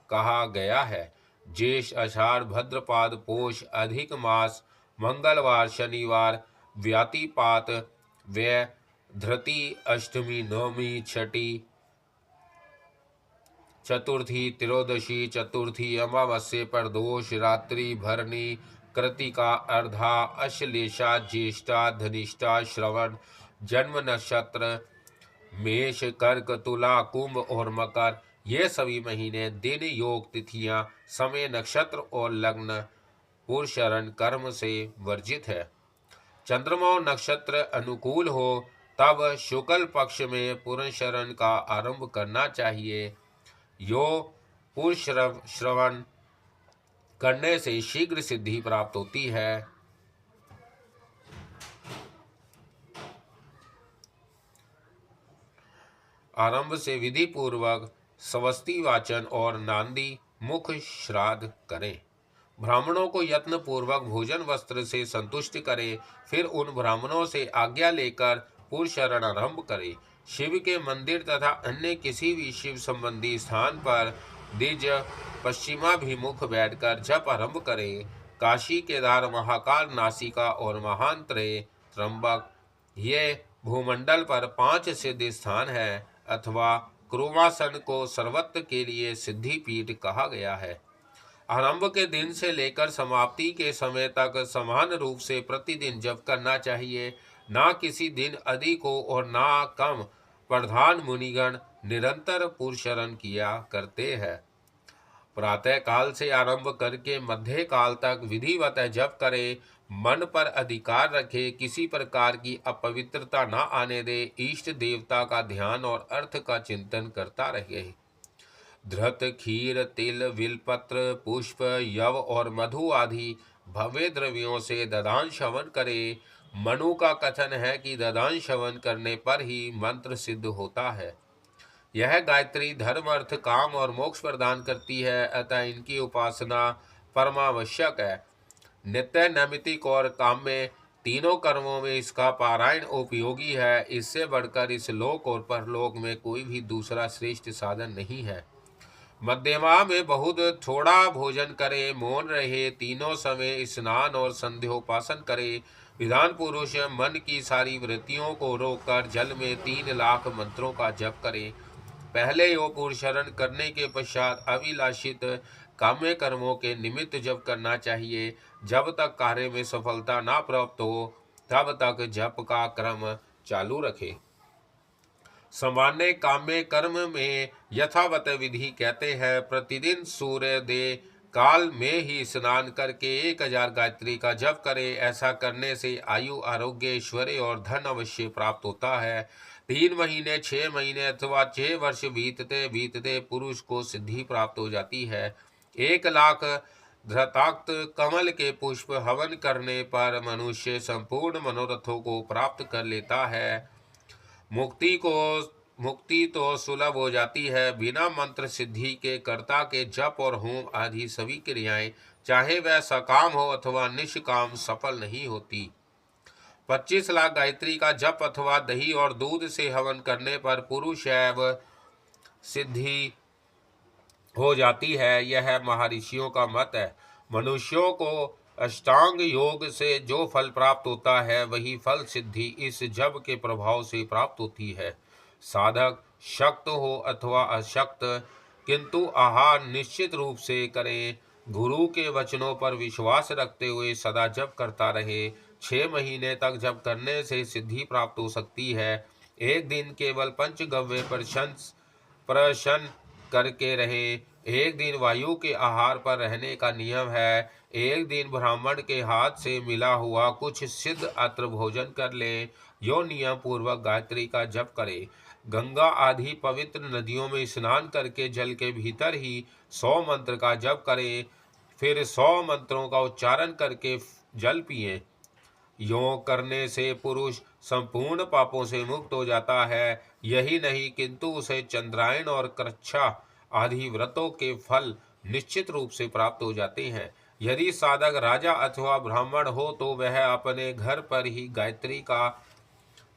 [SPEAKER 1] कहा गया है। ज्येष्ठ, आषाढ़, भाद्रपद, पौष, अधिक मास, मंगलवार, शनिवार, व्यातिपात, व्यय, धृति, अष्टमी, नवमी, छठी, चतुर्थी, त्रयोदशी, चतुर्थी, अमावस्या, प्रदोष, रात्रि, भरणी, कृतिका, अर्धा, अश्लेषा, ज्येष्ठा, धनिष्ठा, श्रवण, जन्म नक्षत्र, मेष, कर्क, तुला, कुंभ और मकर, ये सभी महीने, दिन, योग, तिथियां, समय, नक्षत्र और लग्न पुरुषरण कर्म से वर्जित है। चंद्रमा और नक्षत्र अनुकूल हो तब शुक्ल पक्ष में पुरुषरण का आरंभ करना चाहिए। यो पुरुष श्रवण करने से शीघ्र सिद्धि प्राप्त होती है। आरंभ से विधि पूर्वक स्वस्ति वाचन और नांदी मुख श्राद्ध करें। ब्राह्मणों को यत्न पूर्वक भोजन वस्त्र से संतुष्ट करें, फिर उन ब्राह्मणों से आज्ञा लेकर पुरुषरण आरंभ करें। शिव के मंदिर तथा अन्य किसी भी शिव संबंधी स्थान पर द्विज पश्चिमाभिमुख बैठकर जप आरंभ करें। काशी, केदार, महाकाल, नासिका और महांतरे, त्र्यंबक, ये भूमंडल पर 5 सिद्ध स्थान है अथवा क्रोमासन को सर्वत्र के लिए सिद्धि पीठ कहा गया है। आरंभ के दिन से लेकर समाप्ति के समय तक समान रूप से प्रतिदिन जप करना चाहिए। ना किसी दिन अधिक हो और ना कम। प्रधान मुनिगण निरंतर पुरुषरण किया करते हैं। प्रातः काल से आरंभ करके मध्य काल तक विधिवत जप करे। मन पर अधिकार रखे, किसी प्रकार की अपवित्रता न आने दे। इष्ट देवता का ध्यान और अर्थ का चिंतन करता रहे। धृत, खीर, तिल, विलपत्र, पुष्प, यव और मधु आदि भव्य द्रव्यों से ददान श्रवण करे। मनु का कथन है कि ददान श्रवण करने पर ही मंत्र सिद्ध होता है। यह गायत्री धर्म, अर्थ, काम और मोक्ष प्रदान करती है, अतः इनकी उपासना परमावश्यक है। नित्य, नैमित्तिक और काम्य तीनों कर्मों में इसका पारायण उपयोगी है। इससे बढ़कर इस लोक और परलोक में कोई भी दूसरा श्रेष्ठ साधन नहीं है। मध्यमा में बहुत थोड़ा भोजन करे, मौन रहे, तीनों समय स्नान और संध्योपासन करे। विधान पुरुष मन की सारी वृत्तियों को रोककर जल में 3 लाख मंत्रों का जप करे। पहले योग पुरुषरण करने के पश्चात अभिलाषित काम्य कर्मों के निमित्त जप करना चाहिए। जब तक कार्य में सफलता ना प्राप्त हो तब तक जप का क्रम चालू रखे। सामान्य काम्य कर्म में यथावत विधि कहते हैं। प्रतिदिन सूर्योदय काल में ही स्नान करके 1000 गायत्री का जप करे। ऐसा करने से आयु, आरोग्य, ऐश्वर्य और धन अवश्य प्राप्त होता है। 3 महीने, 6 महीने अथवा 6 वर्ष बीतते बीतते पुरुष को सिद्धि प्राप्त हो जाती है। 1 लाख धृताक्त कमल के पुष्प हवन करने पर मनुष्य संपूर्ण मनोरथों को प्राप्त कर लेता है। मुक्ति तो सुलभ हो जाती है। बिना मंत्र सिद्धि के कर्ता के जप और होम आदि सभी क्रियाएं, चाहे वह सकाम हो अथवा निष्काम, सफल नहीं होती। 25 लाख गायत्री का जप अथवा दही और दूध से हवन करने पर पुरुष एवं सिद्धि हो जाती है। यह महर्षियों का मत है। मनुष्यों को अष्टांग योग से जो फल प्राप्त होता है वही फल सिद्धि इस जप के प्रभाव से प्राप्त होती है। साधक शक्त हो अथवा अशक्त, किंतु आहार निश्चित रूप से करें। गुरु के वचनों पर विश्वास रखते हुए सदा जप करता रहे। 6 महीने तक जप करने से सिद्धि प्राप्त हो सकती है। एक दिन केवल पंचगव्य प्रशन करके रहे। एक दिन वायु के आहार पर रहने का नियम है। एक दिन ब्राह्मण के हाथ से मिला हुआ कुछ सिद्ध अत्र भोजन कर ले। यो नियम पूर्वक गायत्री का जप करे। गंगा आदि पवित्र नदियों में स्नान करके जल के भीतर ही 100 मंत्र का जप करे। फिर 100 मंत्रों का उच्चारण करके जल पिए। यों करने से पुरुष संपूर्ण पापों से मुक्त हो जाता है। यही नहीं किंतु उसे चंद्रायण और कृच्छा आदि व्रतों के फल निश्चित रूप से प्राप्त हो जाते हैं। यदि साधक राजा अथवा ब्राह्मण हो तो वह अपने घर पर ही गायत्री का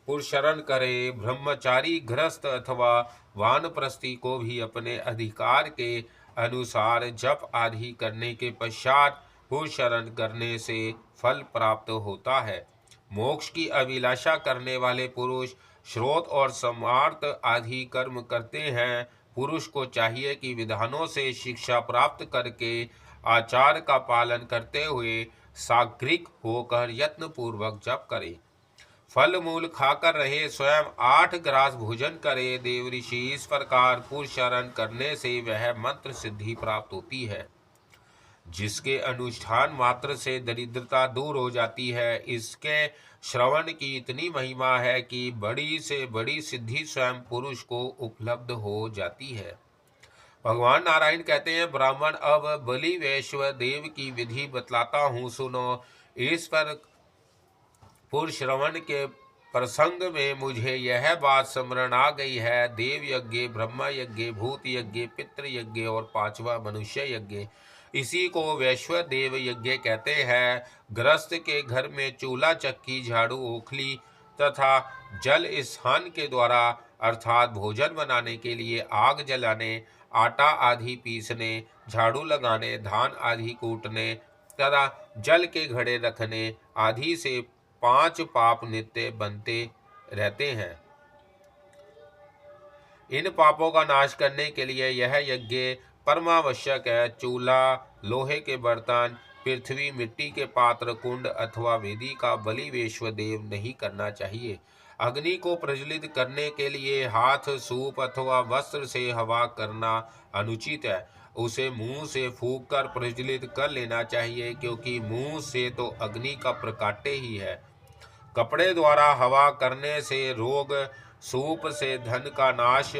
[SPEAKER 1] पुरस्मरण करे। ब्रह्मचारी गृहस्थ अथवा वानप्रस्थी को भी अपने अधिकार के अनुसार जप आदि करने के पश्चात पुरस्मरण करने से फल प्राप्त होता है। मोक्ष की अभिलाषा करने वाले पुरुष श्रोत और समार्थ आदि कर्म करते हैं। पुरुष को चाहिए कि विधानों से शिक्षा प्राप्त करके आचार का पालन करते हुए साग्रिक होकर यत्न पूर्वक जप करे। फल मूल खाकर रहे, स्वयं 8 ग्रास भोजन करे। देव ऋषि इस प्रकार पुरस्मरण करने से वह मंत्र सिद्धि प्राप्त होती है, जिसके अनुष्ठान मात्र से दरिद्रता दूर हो जाती है। इसके श्रवण की इतनी महिमा है कि बड़ी से बड़ी सिद्धि स्वयं पुरुष को उपलब्ध हो जाती है। भगवान नारायण कहते हैं, ब्राह्मण अब बलि वैश्व देव की विधि बतलाता हूँ, सुनो। इस पर पुरश्रवण के प्रसंग में मुझे यह बात स्मरण आ गई है। देव यज्ञ, ब्रह्म यज्ञ, भूत यज्ञ, पितृ यज्ञ और 5वां मनुष्य यज्ञ, इसी को वैश्व देव यज्ञ कहते हैं। गृहस्थ के घर में चूल्हा, चक्की, झाड़ू, ओखली तथा जल स्थान के द्वारा अर्थात भोजन बनाने के लिए आग जलाने, आटा आदि पीसने, झाड़ू लगाने, धान आदि कूटने तथा जल के घड़े रखने आदि से 5 पाप नित्य बनते रहते हैं। इन पापों का नाश करने के लिए यह यज्ञ परमावश्यक है। चूल्हा, लोहे के बर्तन, पृथ्वी, मिट्टी के पात्र, कुंड अथवा वेदी का बलि वैश्व देव नहीं करना चाहिए। अग्नि को प्रज्वलित करने के लिए हाथ, सूप अथवा वस्त्र से हवा करना अनुचित है। उसे मुंह से फूंक कर प्रज्वलित कर लेना चाहिए, क्योंकि मुंह से तो अग्नि का प्रकाट्य ही है। कपड़े द्वारा हवा करने से रोग, सूप से धन का नाश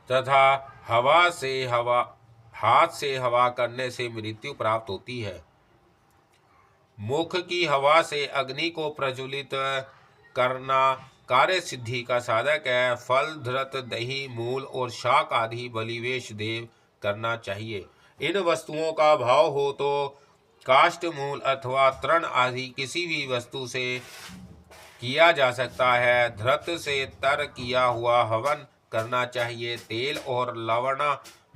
[SPEAKER 1] तथा हाथ से हवा करने से मृत्यु प्राप्त होती है। मुख की हवा से अग्नि को प्रज्वलित करना कार्य सिद्धि का साधक है। फल, धृत, दही, मूल और शाक आदि बलिवेश देव करना चाहिए। इन वस्तुओं का भाव हो तो काष्ठ, मूल अथवा तृण आदि किसी भी वस्तु से किया जा सकता है। धृत से तर किया हुआ हवन करना चाहिए। तेल और लवण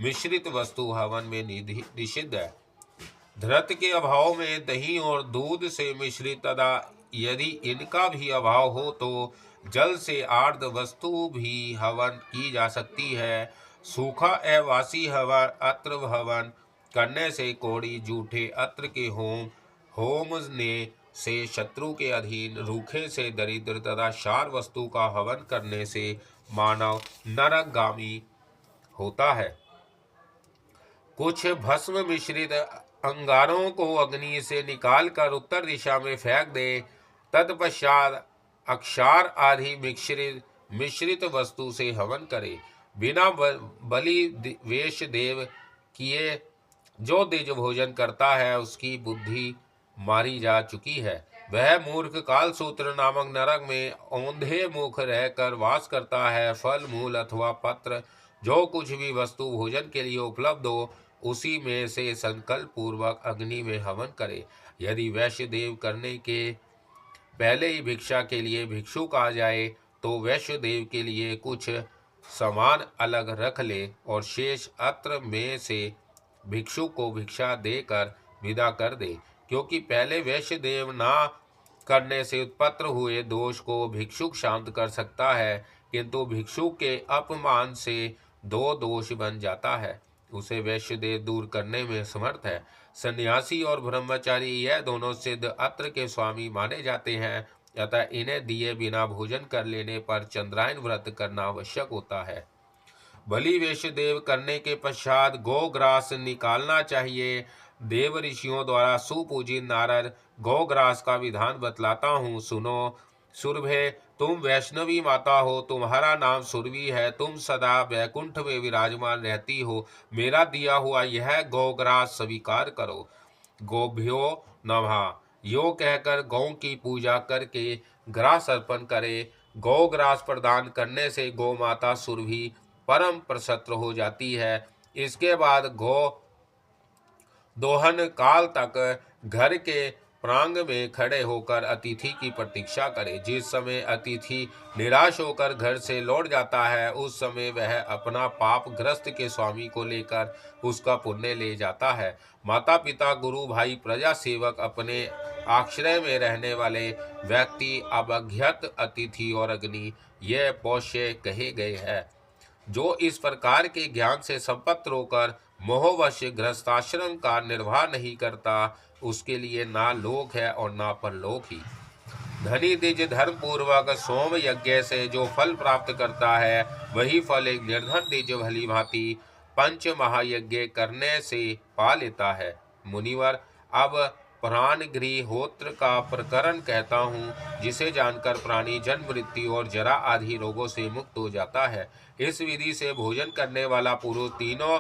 [SPEAKER 1] मिश्रित वस्तु हवन में निषिद्ध है। धृत के अभाव में दही और दूध से मिश्रित तथा यदि इनका भी अभाव हो तो जल से आर्द्र वस्तु भी हवन की जा सकती है। सूखा अवासी हवन, अत्र हवन करने से कोड़ी, जूठे अत्र के होम ने से शत्रु के अधीन, रूखे से दरिद्र तथा क्षार वस्तु का हवन करने से मानव नरकगामी होता है। कुछ भस्म मिश्रित अंगारों को अग्नि से निकालकर उत्तर दिशा में फेंक दे। तत्पश्चात अक्षार आदि मिश्रित वस्तु से हवन करे। बिना बलि वेश देव किए जो द्विज भोजन करता है उसकी बुद्धि मारी जा चुकी है। वह मूर्ख कालसूत्र नामक नरक में औंधे मुख रहकर वास करता है। फल, मूल अथवा पत्र जो कुछ भी वस्तु भोजन के लिए उपलब्ध हो उसी में से संकल्प पूर्वक अग्नि में हवन करे। यदि वैश्य देव करने के पहले ही भिक्षा के लिए भिक्षुक आ जाए तो वैश्य देव के लिए कुछ सामान अलग रख ले और शेष अत्र में से भिक्षुक को भिक्षा देकर विदा कर दे, क्योंकि पहले वैश्य देव ना करने से उत्पन्न हुए दोष को भिक्षुक शांत कर सकता है। किंतु भिक्षु के अपमान से दो दोष बन जाता है। उसे वैश्यदेव दूर करने में समर्थ है। सन्यासी और ब्रह्मचारी यह दोनों सिद्ध अत्र के स्वामी माने जाते हैं, अतः इन्हें दिए बिना भोजन कर लेने पर चंद्रायन व्रत करना आवश्यक होता है। बलि वैश्यदेव करने के पश्चात गोग्रास निकालना चाहिए। देव ऋषियों द्वारा सुपूजित नारद गोग्रास का विधान बतलाता हूँ, सुनो। सुरभे, तुम वैष्णवी माता हो, तुम्हारा नाम सुरभि है, तुम सदा वैकुंठ में विराजमान रहती हो। मेरा दिया हुआ यह गोग्रास स्वीकार करो। गोभ्यो नमः यो कहकर गौ की पूजा करके ग्रास अर्पण करे। गौ ग्रास प्रदान करने से गौ माता सुरभि परम प्रसन्न हो जाती है। इसके बाद गौ दोहन काल तक घर के प्रांग में खड़े होकर अतिथि की प्रतीक्षा करे। जिस समय अतिथि निराश होकर घर से लौट जाता है, उस समय वह अपना पाप ग्रस्त के स्वामी को लेकर उसका पुण्य ले जाता है। माता पिता, गुरु, भाई, प्रजा सेवक, अपने आश्रय में रहने वाले व्यक्ति, अवज्ञात अतिथि और अग्नि, ये पौष्य कहे गए हैं। जो इस प्रकार के ज्ञान से संपन्न होकर मोहवश गृहस्थाश्रम का निर्वाह नहीं करता, उसके लिए ना लोक है और ना परलोक ही। धनी द्विज धर्म पूर्वक सोम यज्ञ से जो फल प्राप्त करता है, वही फल एक निर्धन द्विज भली भांति पंच महायज्ञ करने से पा लेता है। मुनिवर, अब प्राणगृहोत्र का प्रकरण कहता हूँ, जिसे जानकर प्राणी जन्म, मृत्यु और जरा आदि रोगों से मुक्त हो जाता है। इस विधि से भोजन करने वाला पुरुष तीनों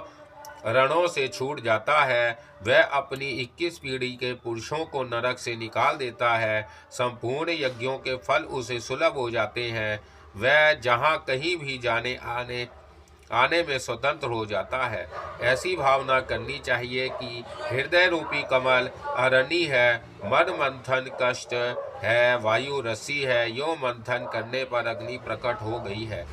[SPEAKER 1] रणों से छूट जाता है। वह अपनी 21 पीढ़ी के पुरुषों को नरक से निकाल देता है। संपूर्ण यज्ञों के फल उसे सुलभ हो जाते हैं। वह जहाँ कहीं भी जाने आने में स्वतंत्र हो जाता है। ऐसी भावना करनी चाहिए कि हृदय रूपी कमल अरणी है, मन मंथन कष्ट है, वायु रस्सी है, यो मंथन करने पर अग्नि प्रकट हो गई है।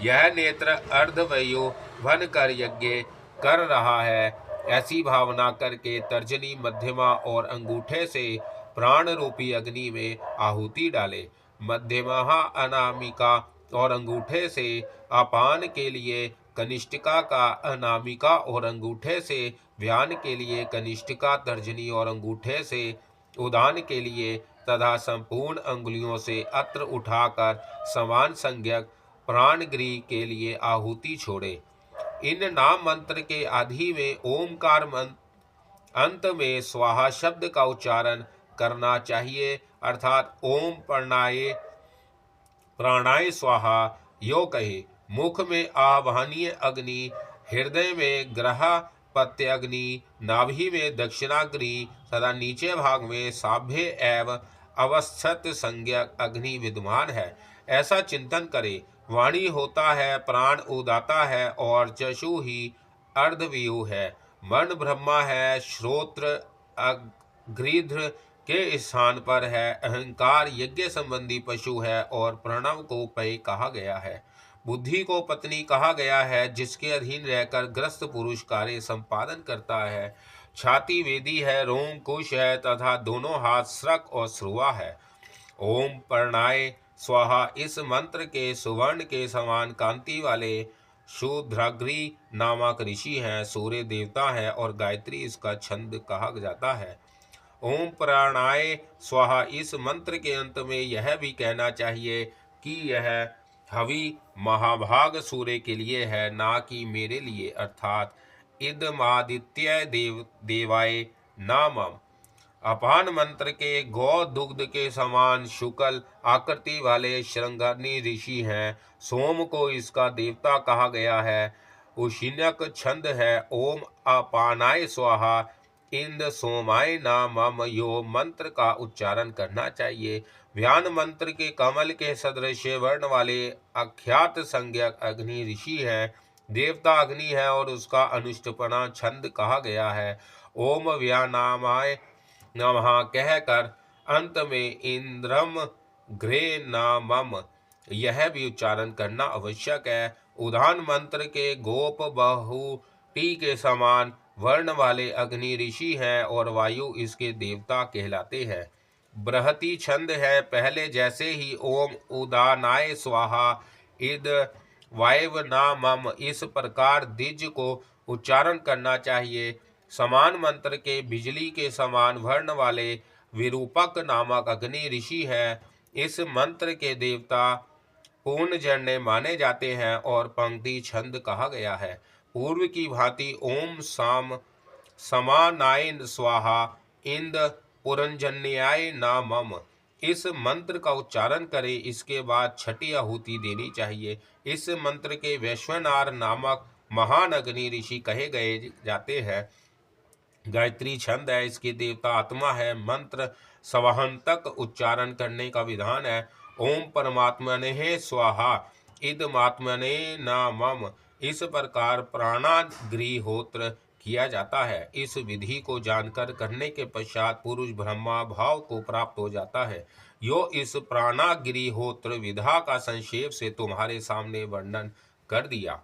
[SPEAKER 1] यह नेत्र अर्धवायु बन कर यज्ञ कर रहा है। ऐसी भावना करके तर्जनी, मध्यमा और अंगूठे से प्राण रूपी अग्नि में आहुति डाले। मध्यमा अनामिका और अंगूठे से अपान के लिए कनिष्ठिका का, अनामिका और अंगूठे से व्यान के लिए कनिष्ठिका, तर्जनी और अंगूठे से उदान के लिए तथा संपूर्ण अंगुलियों से अत्र उठाकर समान संज्ञक प्राणगृह के लिए आहुति छोड़े। इन नाम मंत्र के आदि में ओमकार मंत्र अंत में स्वाहा शब्द का उच्चारण करना चाहिए, अर्थात ओम प्राणाय स्वाहा यो कहे। मुख में आवाहनीय अग्नि, हृदय में ग्रहपत्य अग्नि, नाभि में दक्षिणाग्नि तथा नीचे भाग में साभ्य एवं अवस्थित संज्ञक अग्नि विद्यमान है, ऐसा चिंतन करे। वाणी होता है, प्राण उदाता है और चक्षु ही अर्धव्यूह है। मन ब्रह्मा है, श्रोत्र अग्रिध्र के स्थान पर है, अहंकार यज्ञ संबंधी पशु है और प्रणव को पय कहा गया है। बुद्धि को पत्नी कहा गया है, जिसके अधीन रहकर ग्रस्त पुरुष कार्य संपादन करता है। छाती वेदी है, रोम कुश है तथा दोनों हाथ स्रक और श्रुवा है। ओम प्राणाय स्वाहा इस मंत्र के सुवर्ण के समान कांति वाले शूद्राग्रि नामक ऋषि हैं, सूर्य देवता है और गायत्री इसका छंद कहा जाता है। ओम प्राणाय स्वाहा इस मंत्र के अंत में यह भी कहना चाहिए कि यह हवि महाभाग सूर्य के लिए है, ना कि मेरे लिए, अर्थात इदमादित्य देवाय नामम। अपान मंत्र के गौ दुग्ध के समान शुक्ल आकृति वाले श्रृंगानी ऋषि हैं। सोम को इसका देवता कहा गया है। उशिन्यक छंद है ओम अपानाय स्वाहा इंद सोमाय नामम। यो मंत्र का उच्चारण करना चाहिए। व्यान मंत्र के कमल के सदृश वर्ण वाले अख्यात संज्ञक अग्नि ऋषि है, देवता अग्नि है और उसका अनुष्टपना छंद कहा गया है। ओम व्यानामाय नमः कहकर अंत में इंद्रम घ्रे नामम यह भी उच्चारण करना आवश्यक है। उदान मंत्र के गोप बहुटी के समान वर्ण वाले अग्नि ऋषि हैं और वायु इसके देवता कहलाते हैं। बृहति छंद है, पहले जैसे ही ओम उदानाय स्वाहा इद वायव ना मम, इस प्रकार द्विज को उच्चारण करना चाहिए। समान मंत्र के बिजली के समान वर्ण वाले विरूपक नामक अग्नि ऋषि है। इस मंत्र के देवता पूर्णजन्य माने जाते हैं और पंक्ति छंद कहा गया है। पूर्व की भांति ओम साम समानाय स्वाहा इंद पुरंजन्याय ना मम, इस मंत्र का उच्चारण करें। इसके बाद छठी आहुति देनी चाहिए। इस मंत्र के वैश्वनार नामक महान अग्नि ऋषि कहे गए जाते हैं। गायत्री छंद है, इसके देवता आत्मा है। मंत्र संवहन तक उच्चारण करने का विधान है। ओम परमात्मने स्वाहा इदमात्मने न मम, इस प्रकार प्राणाग्निहोत्र किया जाता है। इस विधि को जानकर करने के पश्चात पुरुष ब्रह्मा भाव को प्राप्त हो जाता है। यो इस प्राणाग्निहोत्र विधा का संक्षेप से तुम्हारे सामने वर्णन कर दिया।